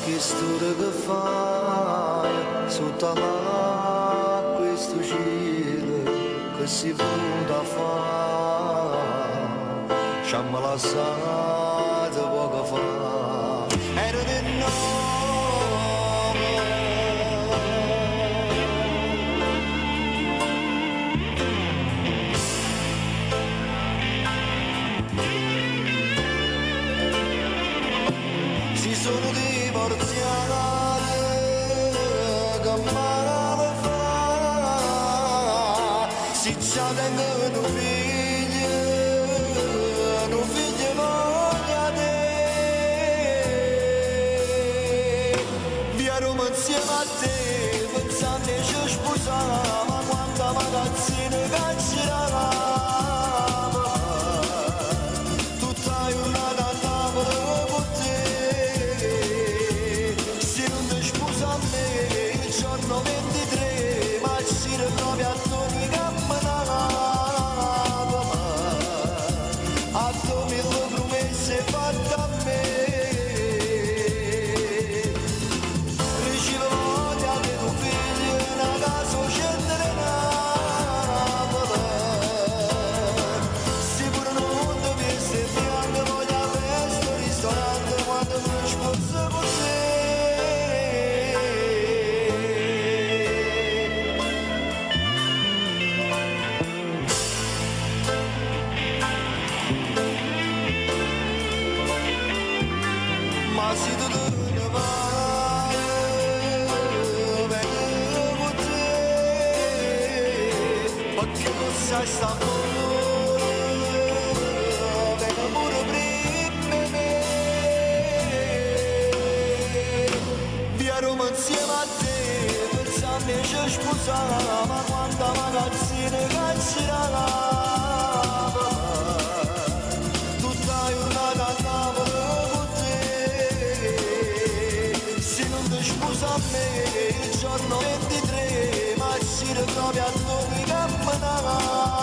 che storia che fai sotto a questo cielo che si vuole fare ci hanno lasciato poco fa ero di noi. Si sono divorziate che male fa si ci tengono figli voglia te via Roma insieme a te pensando che ci sposava ma quanta magazzina che c'eravamo tutta giornata andavo con te. Se non ti sposa a me il giorno 23 ma ci ritrovi a Toni camminava a Toni le promesse fatte a me ricevo voglia di tuo figlio una casa scendere Napoli sicuro non devi essere bianco voglio a festa ristorante quando mi sposo con te. Ma se tu te ne vai, vengo con te, perché non sai sta amore, vengo pure prima me. Via Roma insieme a te, pensando che ci sposava, ma quanta magazzina che c'eravamo, tutta giornata andavo con te. Se non ti sposa a me il giorno 23 ma ci ritrovi a Toni camminava